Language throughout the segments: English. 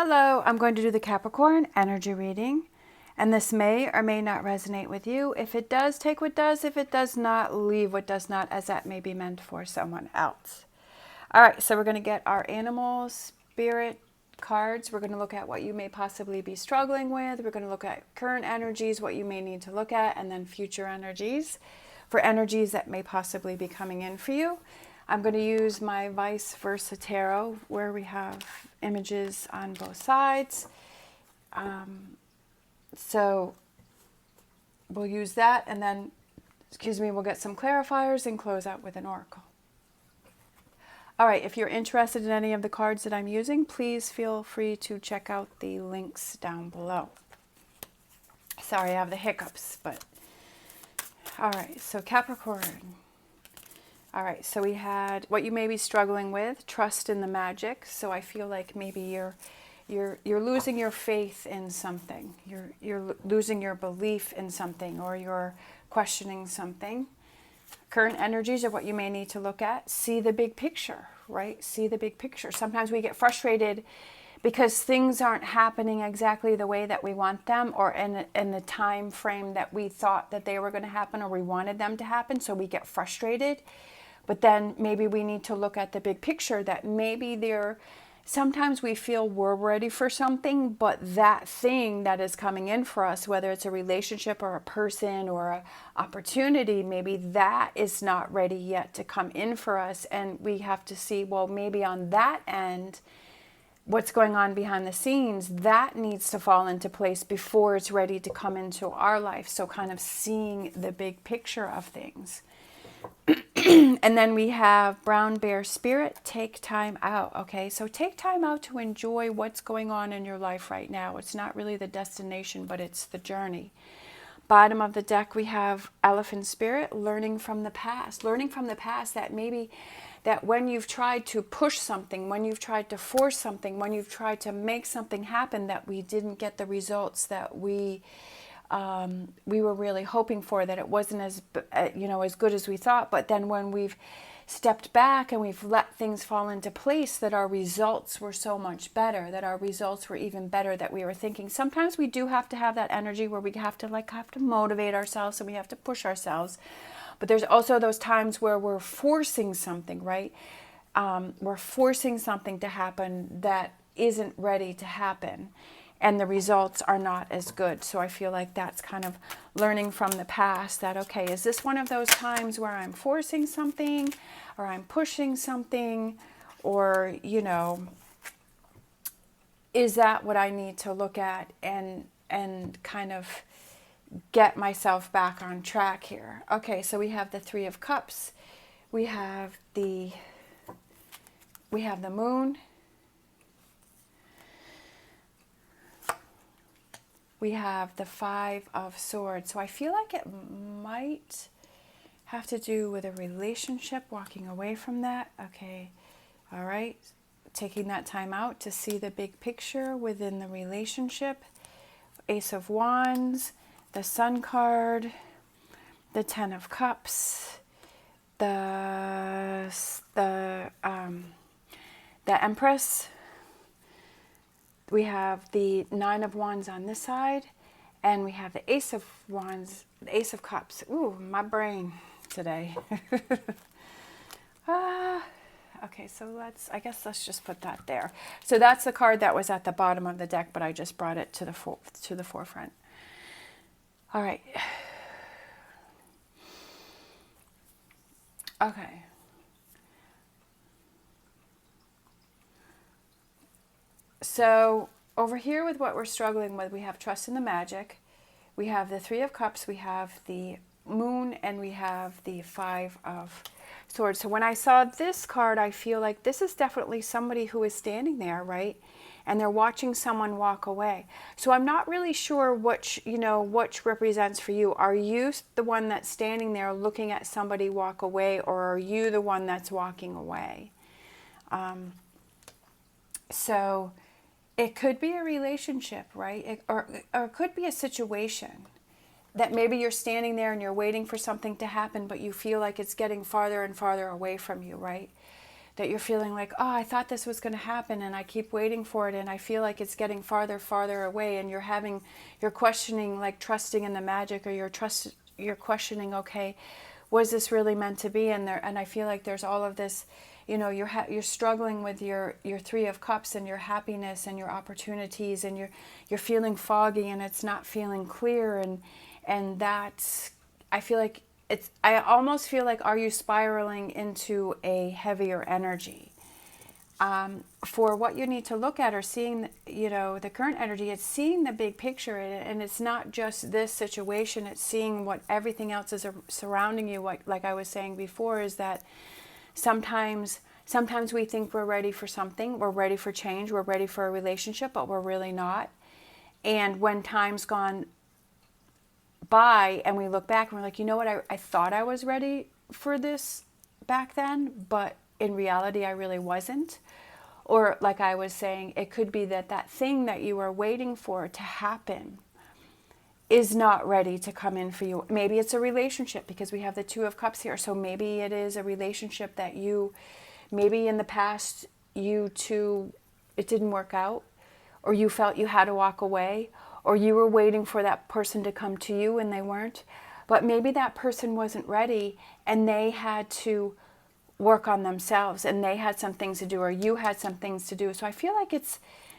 Hello, I'm going to do the Capricorn energy reading, and this may or may not resonate with you. If it does, take what does. If it does not, leave what does not, as that may be meant for someone else. All right, so we're going to get our animal spirit cards. We're going to look at what you may possibly be struggling with. We're going to look at current energies, what you may need to look at, and then future energies for energies that may possibly be coming in for you. I'm going to use my vice versa tarot where we have images on both sides. So we'll use that, and then, we'll get some clarifiers and close out with an oracle. All right, if you're interested in any of the cards that I'm using, please feel free to check out the links down below. Sorry, I have the hiccups, but all right, so Capricorn. All right, so we had what you may be struggling with, trust in the magic. So I feel like maybe you're losing your faith in something. You're losing your belief in something, or you're questioning something. Current energies are what you may need to look at. See the big picture, right? See the big picture. Sometimes we get frustrated because things aren't happening exactly the way that we want them, or in the time frame that we thought that they were going to happen, or we wanted them to happen. So we get frustrated. But then maybe we need to look at the big picture, that maybe sometimes we feel we're ready for something, but that thing that is coming in for us, whether it's a relationship or a person or an opportunity, maybe that is not ready yet to come in for us. And we have to see, well, maybe on that end, what's going on behind the scenes, that needs to fall into place before it's ready to come into our life. So kind of seeing the big picture of things. And then we have brown bear spirit, take time out. Okay, so take time out to enjoy what's going on in your life right now. It's not really the destination, but it's the journey. Bottom of the deck, we have elephant spirit, learning from the past. Learning from the past, that maybe that when you've tried to push something, when you've tried to force something, when you've tried to make something happen, that we didn't get the results that we were really hoping for, that it wasn't as good as we thought. But then when we've stepped back and we've let things fall into place, that our results were so much better, that our results were even better that we were thinking. Sometimes we do have to have that energy where we have to motivate ourselves, and we have to push ourselves. But there's also those times where we're forcing something, right? We're forcing something to happen that isn't ready to happen, and the results are not as good. So I feel like that's kind of learning from the past, that, okay, is this one of those times where I'm forcing something, or I'm pushing something, or, is that what I need to look at and kind of get myself back on track here? Okay, so we have the Three of Cups. We have the moon. We have the Five of Swords. So I feel like it might have to do with a relationship, walking away from that. Okay, all right. Taking that time out to see the big picture within the relationship. Ace of Wands, the Sun card, the Ten of Cups, the Empress. We have the Nine of Wands on this side, and we have the Ace of Wands, the Ace of Cups. Ooh, my brain today. Okay, so I guess let's just put that there. So that's the card that was at the bottom of the deck, but I just brought it to the forefront. All right. Okay. So over here with what we're struggling with, we have trust in the magic. We have the Three of Cups. We have the moon, and we have the Five of Swords. So when I saw this card, I feel like this is definitely somebody who is standing there, right? And they're watching someone walk away. So I'm not really sure which represents for you. Are you the one that's standing there looking at somebody walk away, or are you the one that's walking away? So it could be a relationship, right? Or it could be a situation that maybe you're standing there and you're waiting for something to happen, but you feel like it's getting farther and farther away from you, right? that you're feeling like, oh, I thought this was going to happen and I keep waiting for it and I feel like it's getting farther away, and you're questioning, like trusting in the magic, or you're questioning, okay, was this really meant to be? And I feel like there's all of this, you're struggling with your Three of Cups and your happiness and your opportunities, and you're feeling foggy and it's not feeling clear, and that's, I feel like I almost feel like, are you spiraling into a heavier energy? For what you need to look at, or seeing, the current energy, it's seeing the big picture, and it's not just this situation, it's seeing what everything else is surrounding you. Like I was saying before, is that sometimes we think we're ready for something, we're ready for change, we're ready for a relationship, but we're really not. And when time's gone by and we look back and we're like, you know what, I thought I was ready for this back then, but in reality I really wasn't. Or like I was saying, it could be that thing that you were waiting for to happen is not ready to come in for you. Maybe it's a relationship, because we have the Two of Cups here. So maybe it is a relationship that maybe in the past you two, it didn't work out, or you felt you had to walk away, or you were waiting for that person to come to you and they weren't. But maybe that person wasn't ready and they had to work on themselves, and they had some things to do, or you had some things to do. So I feel like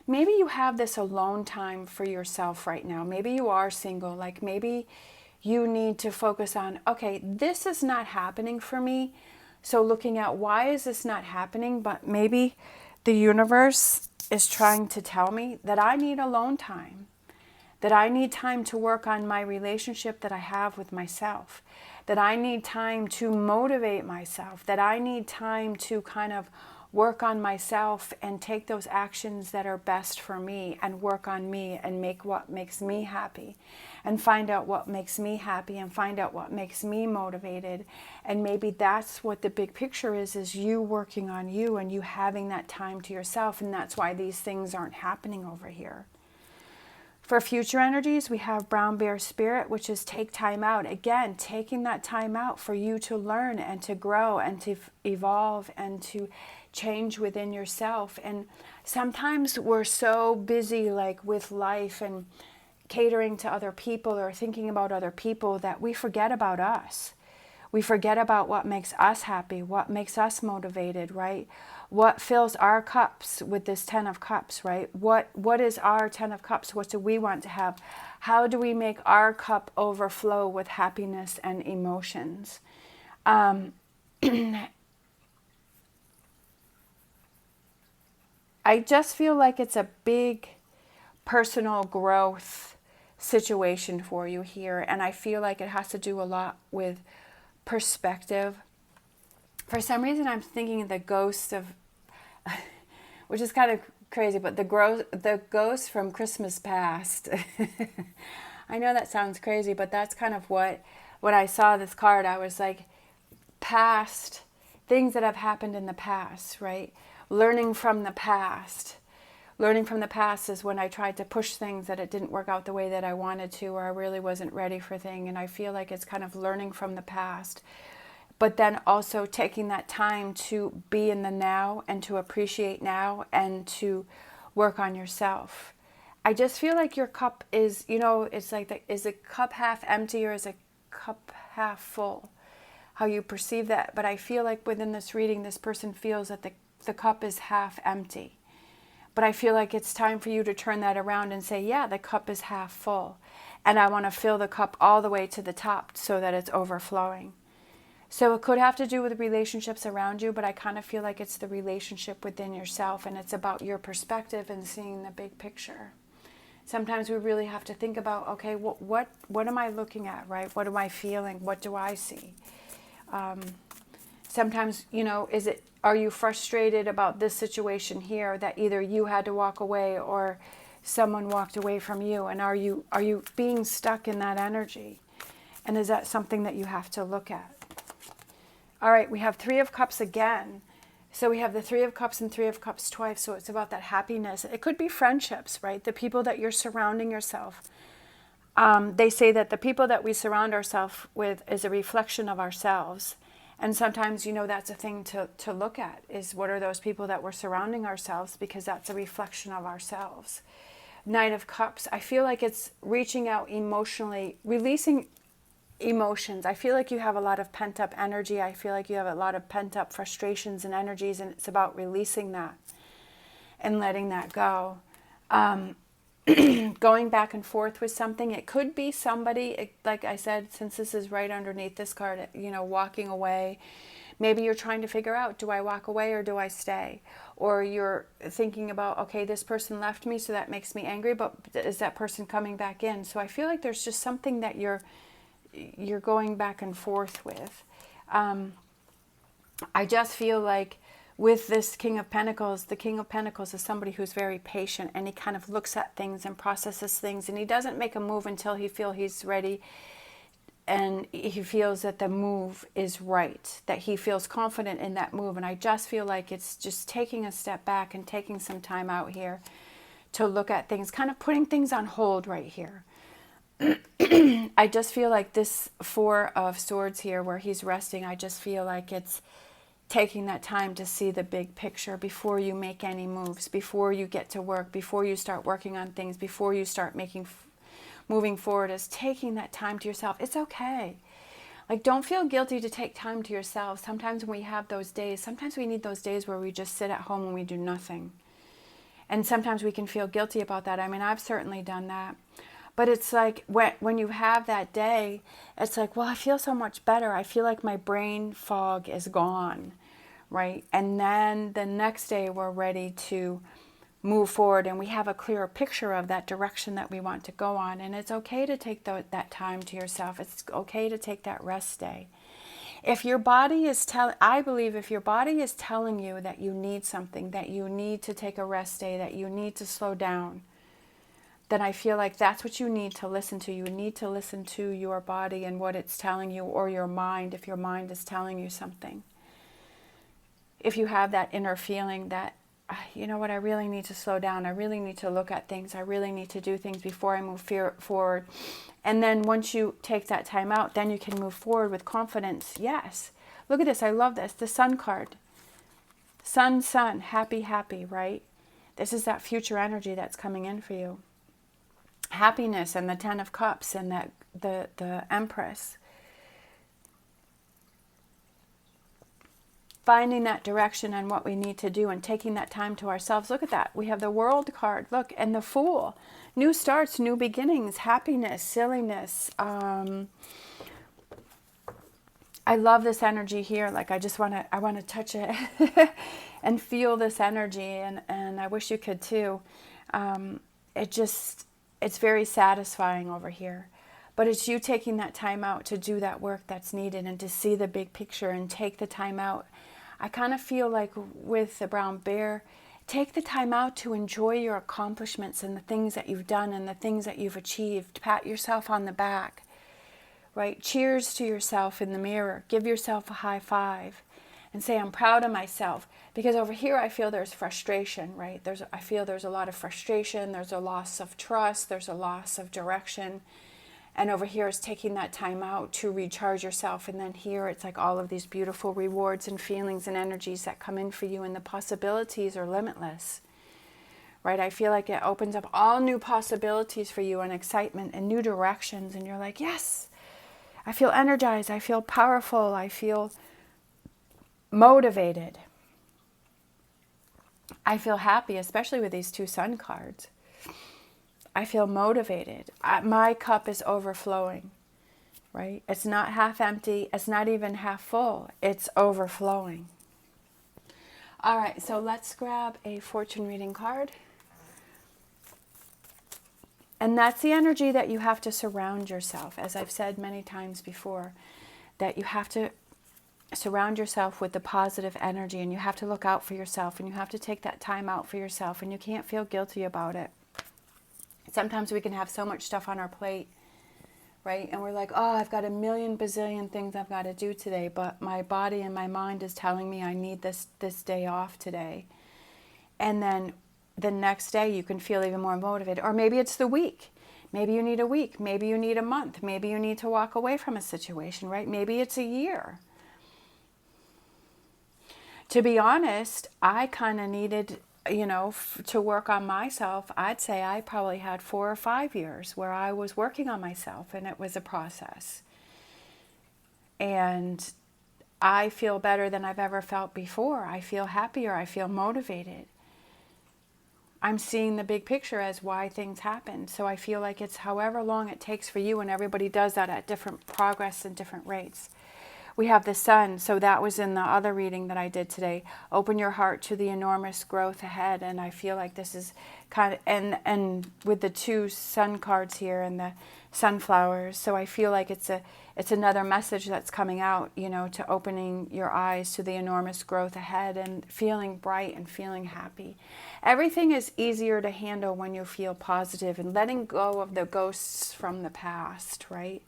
maybe you have this alone time for yourself right now. Maybe you are single. Like maybe you need to focus on, okay, this is not happening for me. So looking at, why is this not happening? But maybe the universe is trying to tell me that I need alone time, that I need time to work on my relationship that I have with myself, that I need time to motivate myself, that I need time to kind of work on myself and take those actions that are best for me, and work on me and make what makes me happy, and find out what makes me happy, and find out what makes me motivated. And maybe that's what the big picture is you working on you and you having that time to yourself. And that's why these things aren't happening over here. For future energies, we have Brown Bear Spirit, which is take time out. Again, taking that time out for you to learn and to grow and to evolve and to change within yourself. And sometimes we're so busy, like with life and catering to other people or thinking about other people, that we forget about us. We forget about what makes us happy, what makes us motivated, right? What fills our cups with this Ten of Cups, right? What is our Ten of Cups? What do we want to have? How do we make our cup overflow with happiness and emotions? I just feel like it's a big personal growth situation for you here. And I feel like it has to do a lot with perspective. For some reason, I'm thinking of the ghost of, which is kind of crazy, but the ghost from Christmas Past. I know that sounds crazy, but that's kind of when I saw this card, I was like, past, things that have happened in the past, right? Learning from the past. Learning from the past is when I tried to push things that it didn't work out the way that I wanted to, or I really wasn't ready for things. And I feel like it's kind of learning from the past. But then also taking that time to be in the now and to appreciate now and to work on yourself. I just feel like your cup is, it's like, is the cup half empty or is the cup half full? How you perceive that. But I feel like within this reading, this person feels that the cup is half empty. But I feel like it's time for you to turn that around and say, yeah, the cup is half full. And I want to fill the cup all the way to the top so that it's overflowing. So it could have to do with relationships around you, but I kind of feel like it's the relationship within yourself, and it's about your perspective and seeing the big picture. Sometimes we really have to think about, okay, what am I looking at, right? What am I feeling? What do I see? Sometimes, are you frustrated about this situation here that either you had to walk away or someone walked away from you? And are you being stuck in that energy? And is that something that you have to look at? All right, we have Three of Cups again. So we have the Three of Cups and Three of Cups twice. So it's about that happiness. It could be friendships, right? The people that you're surrounding yourself. They say that the people that we surround ourselves with is a reflection of ourselves. And sometimes, you know, that's a thing to look at, is what are those people that we're surrounding ourselves, because that's a reflection of ourselves. Knight of Cups, I feel like it's reaching out emotionally, releasing emotions. I feel like you have a lot of pent-up energy. I feel like you have a lot of pent-up frustrations and energies, and it's about releasing that and letting that go. Going back and forth with something. It could be somebody, like I said, since this is right underneath this card, you know, walking away. Maybe you're trying to figure out, do I walk away or do I stay? Or you're thinking about, okay, this person left me, so that makes me angry, but is that person coming back in? So I feel like there's just something that you're going back and forth with. I just feel like with this King of Pentacles, the King of Pentacles is somebody who's very patient, and he kind of looks at things and processes things, and he doesn't make a move until he feels he's ready and he feels that the move is right, that he feels confident in that move. And I just feel like it's just taking a step back and taking some time out here to look at things, kind of putting things on hold right here. I just feel like this Four of Swords here, where he's resting, I just feel like it's taking that time to see the big picture before you make any moves, before you get to work, before you start working on things, before you start moving forward, is taking that time to yourself. It's okay. Like, don't feel guilty to take time to yourself. Sometimes when we have those days, sometimes we need those days where we just sit at home and we do nothing. And sometimes we can feel guilty about that. I mean, I've certainly done that. But it's like when you have that day, it's like, well, I feel so much better. I feel like my brain fog is gone, right? And then the next day we're ready to move forward, and we have a clearer picture of that direction that we want to go on. And it's okay to take that time to yourself. It's okay to take that rest day. If your body is I believe if your body is telling you that you need something, that you need to take a rest day, that you need to slow down, then I feel like that's what you need to listen to. You need to listen to your body and what it's telling you, or your mind, if your mind is telling you something. If you have that inner feeling that, you know what, I really need to slow down. I really need to look at things. I really need to do things before I move forward. And then once you take that time out, then you can move forward with confidence. Yes. Look at this. I love this. The Sun card. Sun, happy, happy, right? This is that future energy that's coming in for you. Happiness, and the Ten of Cups, and that the Empress. Finding that direction and what we need to do, and taking that time to ourselves. Look at that. We have the World card. Look, and the Fool. New starts, new beginnings, happiness, silliness. I love this energy here. Like, I want to touch it and feel this energy, and I wish you could too. It's very satisfying over here. But it's you taking that time out to do that work that's needed, and to see the big picture and take the time out. I kind of feel like with the brown bear, take the time out to enjoy your accomplishments and the things that you've done and the things that you've achieved. Pat yourself on the back, right? Cheers to yourself in the mirror. Give yourself a high five and say, I'm proud of myself. Because over here I feel there's frustration, right? I feel there's a lot of frustration. There's a loss of trust. There's a loss of direction. And over here is taking that time out to recharge yourself. And then here it's like all of these beautiful rewards and feelings and energies that come in for you. And the possibilities are limitless, right? I feel like it opens up all new possibilities for you, and excitement and new directions. And you're like, yes, I feel energized. I feel powerful. I feel motivated. I feel happy, especially with these two Sun cards. I feel motivated. My cup is overflowing, right? It's not half empty. It's not even half full. It's overflowing. All right, so let's grab a fortune reading card. And that's the energy that you have to surround yourself. As I've said many times before, that you have to surround yourself with the positive energy, and you have to look out for yourself, and you have to take that time out for yourself, and you can't feel guilty about it. Sometimes we can have so much stuff on our plate, right? And we're like, oh, I've got a million bazillion things I've got to do today, but my body and my mind is telling me I need this day off today. And then the next day you can feel even more motivated. Or maybe it's the week. Maybe you need a week. Maybe you need a month. Maybe you need to walk away from a situation, right? Maybe it's a year. to be honest, I kind of needed, you know, to work on myself. I'd say I probably had 4 or 5 years where I was working on myself, and it was a process. And I feel better than I've ever felt before. I feel happier. I feel motivated. I'm seeing the big picture as why things happen. So I feel like it's however long it takes for you, and everybody does that at different progress and different rates. We have the sun, so that was in the other reading that I did today. Open your heart to the enormous growth ahead, and I feel like this is kind of, and with the 2 sun cards here and the sunflowers, so I feel like it's another message that's coming out, you know, to opening your eyes to the enormous growth ahead and feeling bright and feeling happy. Everything is easier to handle when you feel positive and letting go of the ghosts from the past, right?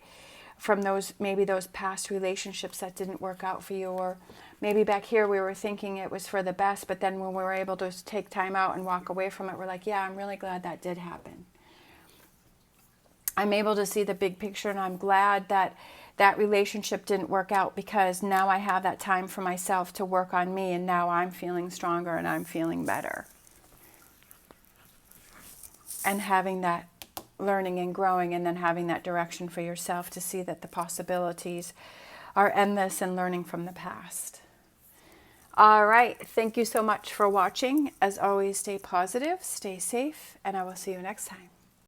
From those, maybe those past relationships that didn't work out for you, or maybe back here we were thinking it was for the best, but then when we were able to take time out and walk away from it, we're like, yeah, I'm really glad that did happen. I'm able to see the big picture, and I'm glad that that relationship didn't work out, because now I have that time for myself to work on me, and now I'm feeling stronger and I'm feeling better. And having that learning and growing, and then having that direction for yourself to see that the possibilities are endless, and learning from the past. All right. Thank you so much for watching. As always, stay positive, stay safe, and I will see you next time.